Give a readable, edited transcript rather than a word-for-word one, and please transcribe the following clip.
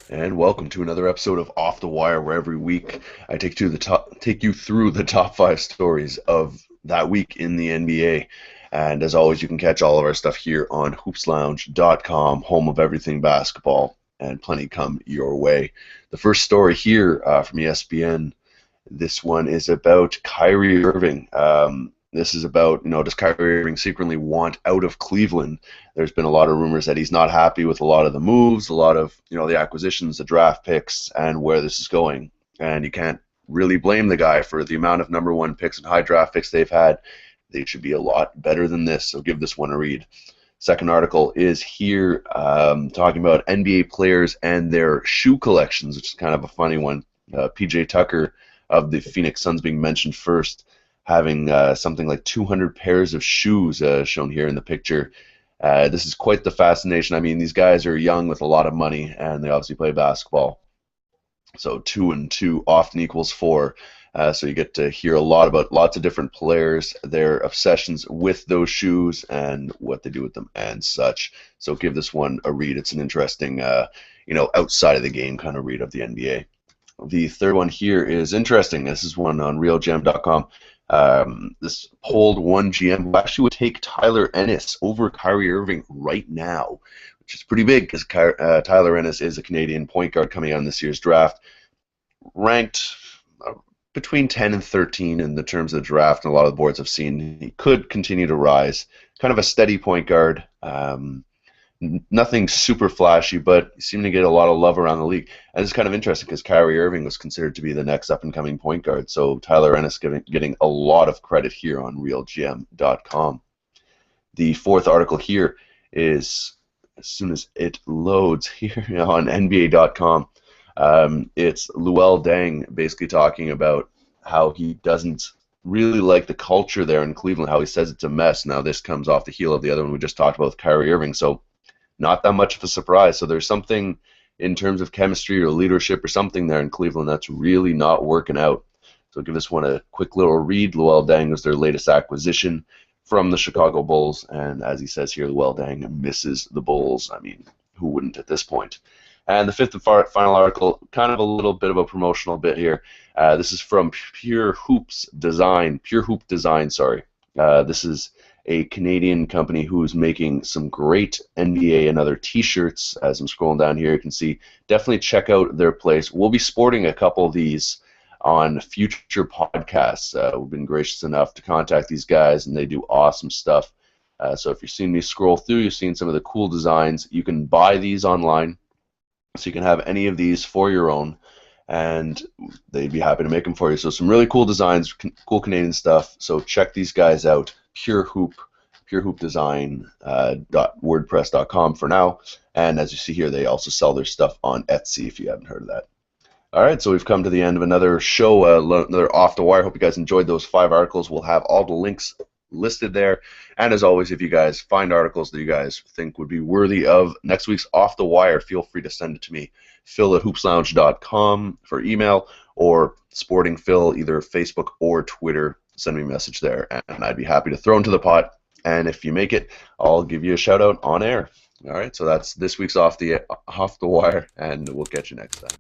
And welcome to another episode of Off the Wire, where every week I take you through the top five stories of that week in the NBA. And as always, you can catch all of our stuff here on hoopslounge.com, home of everything basketball, and plenty come your way. The first story here from ESPN. This one is about Kyrie Irving. This is about, does Kyrie Irving secretly want out of Cleveland? There's been a lot of rumors that he's not happy with a lot of the moves, a lot of, the acquisitions, the draft picks, and where this is going. And you can't really blame the guy for the amount of number one picks and high draft picks they've had. They should be a lot better than this, so give this one a read. Second article is here talking about NBA players and their shoe collections, which is kind of a funny one. PJ Tucker of the Phoenix Suns being mentioned first, having something like 200 pairs of shoes shown here in the picture. This is quite the fascination. I mean, these guys are young with a lot of money, and they obviously play basketball. So 2 and 2 often equals 4. So you get to hear a lot about lots of different players, their obsessions with those shoes, and what they do with them and such. So give this one a read. It's an interesting, outside of the game kind of read of the NBA. The third one here is interesting. This is one on RealGM.com. This polled one GM who actually would take Tyler Ennis over Kyrie Irving right now, which is pretty big because Tyler Ennis is a Canadian point guard coming out in this year's draft, ranked between 10 and 13 in the terms of the draft, and a lot of the boards have seen he could continue to rise. Kind of a steady point guard. Nothing super flashy, but he seemed to get a lot of love around the league. And it's kind of interesting because Kyrie Irving was considered to be the next up-and-coming point guard, so Tyler Ennis getting a lot of credit here on RealGM.com. The fourth article here is, as soon as it loads here on NBA.com, it's Luol Deng basically talking about how he doesn't really like the culture there in Cleveland, how he says it's a mess. Now this comes off the heel of the other one we just talked about with Kyrie Irving, so not that much of a surprise. So there's something in terms of chemistry or leadership or something there in Cleveland that's really not working out. So give this one a quick little read. Luol Deng was their latest acquisition from the Chicago Bulls, and as he says here, Luol Deng misses the Bulls. I mean, who wouldn't at this point? And the fifth and final article, kind of a little bit of a promotional bit here. This is from Pure Hoop Design. This is a Canadian company who's making some great NBA and other T-shirts. As I'm scrolling down here, you can see, definitely check out their place. We'll be sporting a couple of these on future podcasts. We've been gracious enough to contact these guys, and they do awesome stuff. So if you've seen me scroll through, you've seen some of the cool designs. You can buy these online, so you can have any of these for your own, and they'd be happy to make them for you. So some really cool designs, cool Canadian stuff. So check these guys out. purehoopdesign.wordpress.com for now. And as you see here, they also sell their stuff on Etsy if you haven't heard of that. All right, so we've come to the end of another show, another Off the Wire. Hope you guys enjoyed those 5 articles. We'll have all the links listed there. And as always, if you guys find articles that you guys think would be worthy of next week's Off the Wire, feel free to send it to me, phil@hoopslounge.com for email, or Sporting Phil, either Facebook or Twitter. Send me a message there, and I'd be happy to throw into the pot. And if you make it, I'll give you a shout out on air. All right, so that's this week's Off the Wire, and we'll catch you next time.